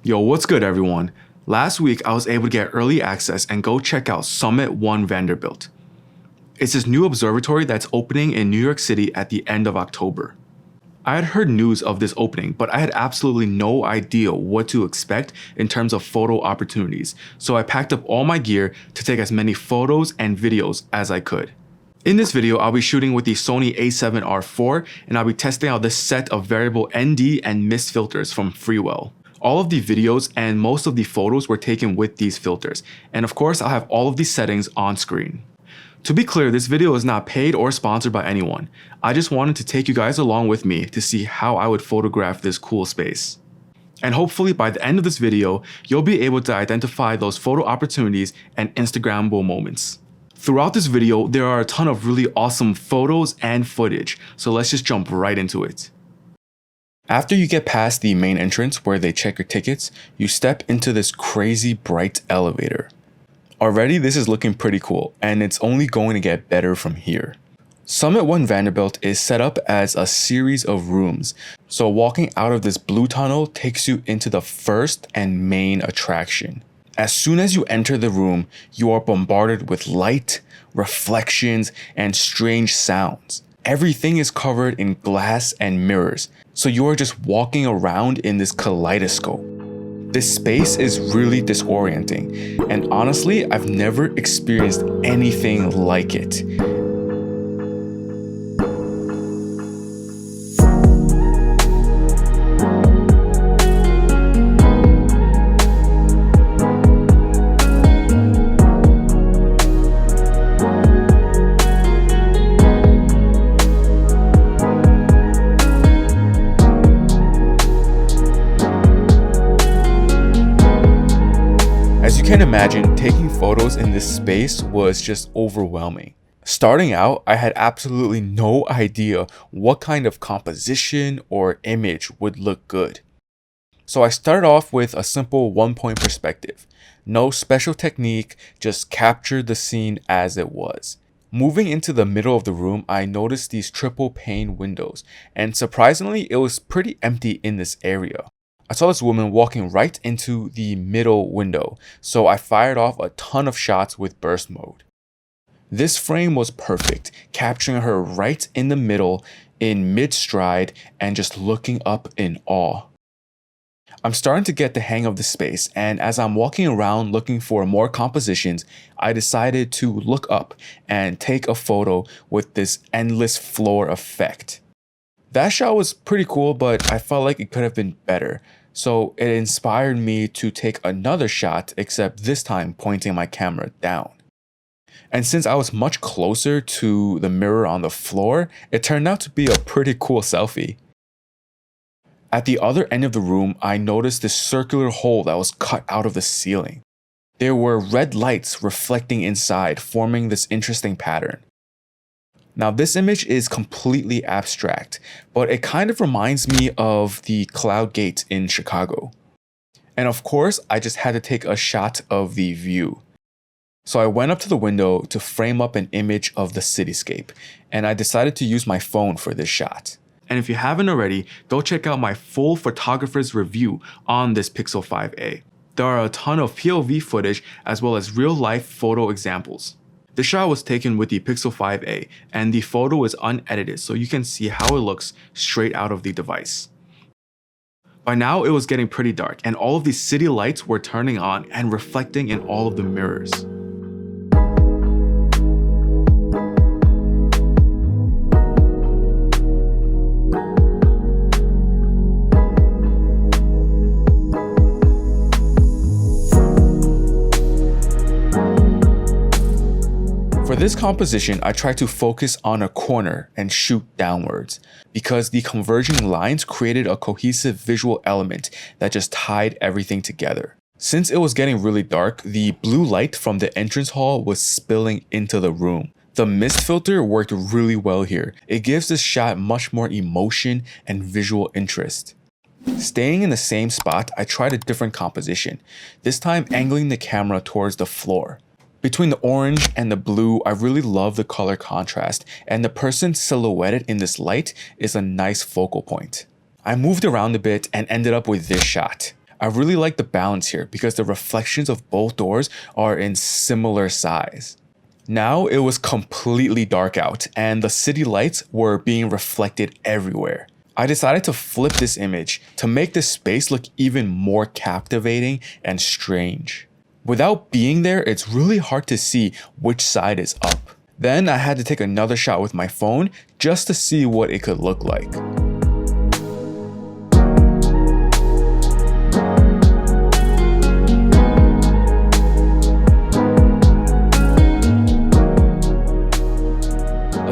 Yo, what's good everyone? Last week I was able to get early access and go check out Summit One Vanderbilt. It's this new observatory that's opening in New York City at the end of October. I had heard news of this opening, but I had absolutely no idea what to expect in terms of photo opportunities, so I packed up all my gear to take as many photos and videos as I could. In this video, I'll be shooting with the Sony a7R IV and I'll be testing out this set of variable ND and mist filters from Freewell. All of the videos and most of the photos were taken with these filters, and of course I'll have all of these settings on screen. To be clear, this video is not paid or sponsored by anyone. I just wanted to take you guys along with me to see how I would photograph this cool space. And hopefully by the end of this video, you'll be able to identify those photo opportunities and Instagrammable moments. Throughout this video, there are a ton of really awesome photos and footage, so let's just jump right into it. After you get past the main entrance where they check your tickets, you step into this crazy bright elevator. Already this is looking pretty cool, and it's only going to get better from here. Summit One Vanderbilt is set up as a series of rooms, so walking out of this blue tunnel takes you into the first and main attraction. As soon as you enter the room, you are bombarded with light, reflections, and strange sounds. Everything is covered in glass and mirrors, so you are just walking around in this kaleidoscope. This space is really disorienting, and honestly, I've never experienced anything like it. As you can imagine, taking photos in this space was just overwhelming. Starting out, I had absolutely no idea what kind of composition or image would look good. So I started off with a simple one-point perspective. No special technique, just captured the scene as it was. Moving into the middle of the room, I noticed these triple pane windows, and surprisingly, it was pretty empty in this area. I saw this woman walking right into the middle window, so I fired off a ton of shots with burst mode. This frame was perfect, capturing her right in the middle in mid-stride and just looking up in awe. I'm starting to get the hang of the space, and as I'm walking around looking for more compositions, I decided to look up and take a photo with this endless floor effect. That shot was pretty cool, but I felt like it could have been better. So it inspired me to take another shot, except this time pointing my camera down. And since I was much closer to the mirror on the floor, it turned out to be a pretty cool selfie. At the other end of the room, I noticed this circular hole that was cut out of the ceiling. There were red lights reflecting inside, forming this interesting pattern. Now this image is completely abstract, but it kind of reminds me of the Cloud Gate in Chicago. And of course, I just had to take a shot of the view. So I went up to the window to frame up an image of the cityscape, and I decided to use my phone for this shot. And if you haven't already, go check out my full photographer's review on this Pixel 5a. There are a ton of POV footage as well as real-life photo examples. The shot was taken with the Pixel 5a, and the photo is unedited, so you can see how it looks straight out of the device. By now, it was getting pretty dark, and all of the city lights were turning on and reflecting in all of the mirrors. For this composition, I tried to focus on a corner and shoot downwards, because the converging lines created a cohesive visual element that just tied everything together. Since it was getting really dark, the blue light from the entrance hall was spilling into the room. The mist filter worked really well here. It gives this shot much more emotion and visual interest. Staying in the same spot, I tried a different composition, this time angling the camera towards the floor. Between the orange and the blue, I really love the color contrast, and the person silhouetted in this light is a nice focal point. I moved around a bit and ended up with this shot. I really like the balance here because the reflections of both doors are in similar size. Now it was completely dark out and the city lights were being reflected everywhere. I decided to flip this image to make this space look even more captivating and strange. Without being there, it's really hard to see which side is up. Then I had to take another shot with my phone just to see what it could look like.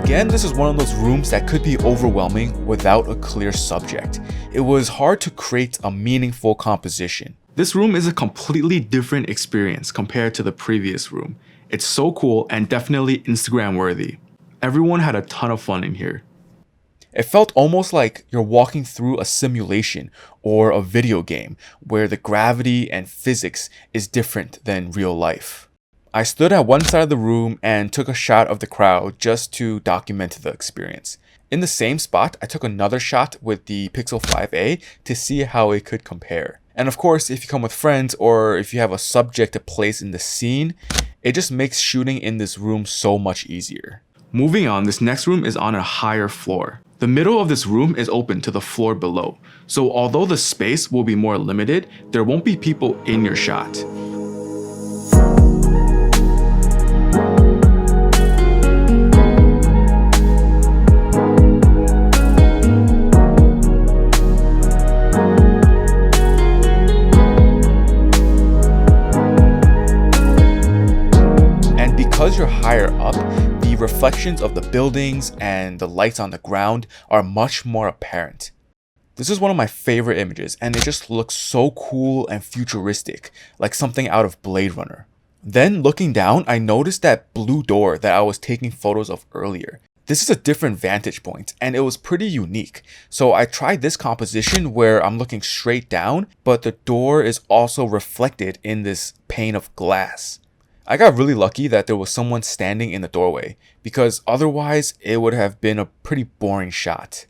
Again, this is one of those rooms that could be overwhelming without a clear subject. It was hard to create a meaningful composition. This room is a completely different experience compared to the previous room. It's so cool and definitely Instagram worthy. Everyone had a ton of fun in here. It felt almost like you're walking through a simulation or a video game where the gravity and physics is different than real life. I stood at one side of the room and took a shot of the crowd just to document the experience. In the same spot, I took another shot with the Pixel 5a to see how it could compare. And of course, if you come with friends or if you have a subject to place in the scene, it just makes shooting in this room so much easier. Moving on, this next room is on a higher floor. The middle of this room is open to the floor below. So although the space will be more limited, there won't be people in your shot. Because you're higher up, the reflections of the buildings and the lights on the ground are much more apparent. This is one of my favorite images and it just looks so cool and futuristic, like something out of Blade Runner. Then looking down, I noticed that blue door that I was taking photos of earlier. This is a different vantage point and it was pretty unique. So I tried this composition where I'm looking straight down, but the door is also reflected in this pane of glass. I got really lucky that there was someone standing in the doorway, because otherwise it would have been a pretty boring shot.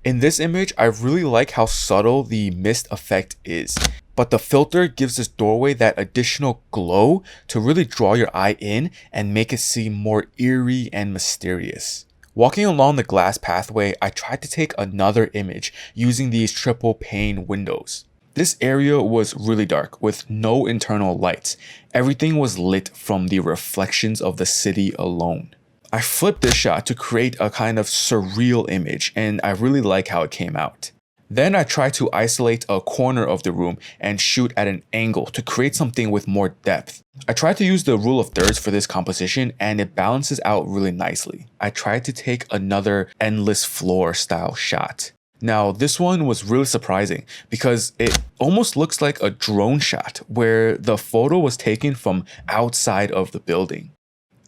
In this image, I really like how subtle the mist effect is, but the filter gives this doorway that additional glow to really draw your eye in and make it seem more eerie and mysterious. Walking along the glass pathway, I tried to take another image using these triple pane windows. This area was really dark with no internal lights. Everything was lit from the reflections of the city alone. I flipped this shot to create a kind of surreal image and I really like how it came out. Then I tried to isolate a corner of the room and shoot at an angle to create something with more depth. I tried to use the rule of thirds for this composition and it balances out really nicely. I tried to take another endless floor style shot. Now, this one was really surprising because it almost looks like a drone shot where the photo was taken from outside of the building.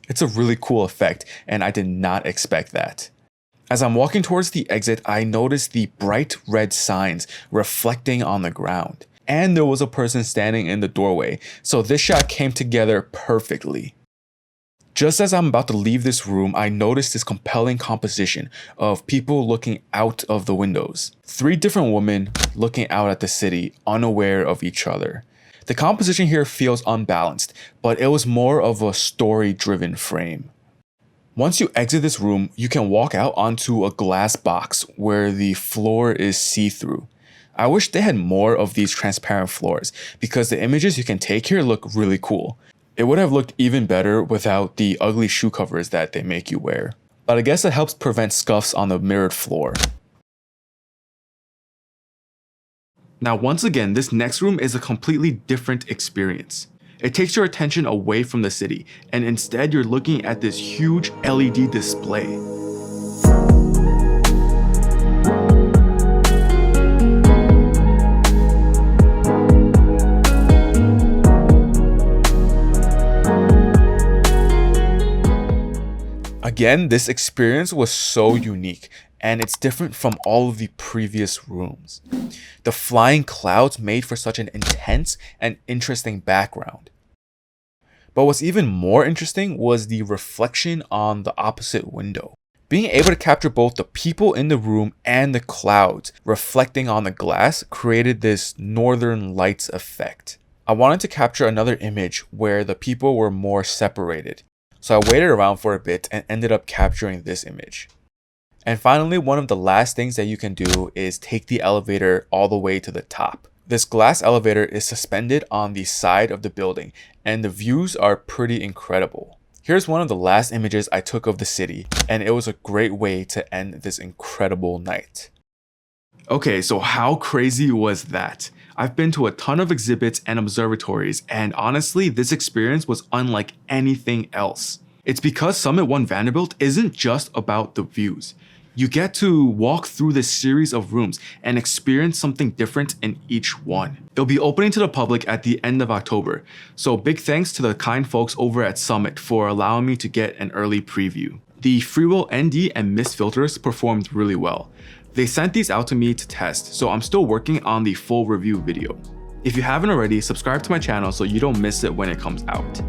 It's a really cool effect and I did not expect that. As I'm walking towards the exit, I noticed the bright red signs reflecting on the ground. And there was a person standing in the doorway, so this shot came together perfectly. Just as I'm about to leave this room, I noticed this compelling composition of people looking out of the windows. 3 different women looking out at the city, unaware of each other. The composition here feels unbalanced, but it was more of a story-driven frame. Once you exit this room, you can walk out onto a glass box where the floor is see-through. I wish they had more of these transparent floors because the images you can take here look really cool. It would have looked even better without the ugly shoe covers that they make you wear. But I guess it helps prevent scuffs on the mirrored floor. Now once again, this next room is a completely different experience. It takes your attention away from the city, and instead you're looking at this huge LED display. Again, this experience was so unique, and it's different from all of the previous rooms. The flying clouds made for such an intense and interesting background. But what's even more interesting was the reflection on the opposite window. Being able to capture both the people in the room and the clouds reflecting on the glass created this northern lights effect. I wanted to capture another image where the people were more separated, so I waited around for a bit and ended up capturing this image. And finally, one of the last things that you can do is take the elevator all the way to the top. This glass elevator is suspended on the side of the building, and the views are pretty incredible. Here's one of the last images I took of the city, and it was a great way to end this incredible night. Okay, so how crazy was that? I've been to a ton of exhibits and observatories, and honestly, this experience was unlike anything else. It's because Summit One Vanderbilt isn't just about the views. You get to walk through this series of rooms and experience something different in each one. It'll be opening to the public at the end of October, so big thanks to the kind folks over at Summit for allowing me to get an early preview. The Freewell ND and mist filters performed really well. They sent these out to me to test, so I'm still working on the full review video. If you haven't already, subscribe to my channel so you don't miss it when it comes out.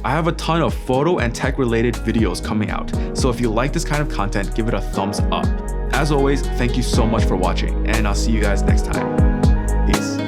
I have a ton of photo and tech related videos coming out, so if you like this kind of content, give it a thumbs up. As always, thank you so much for watching, and I'll see you guys next time. Peace.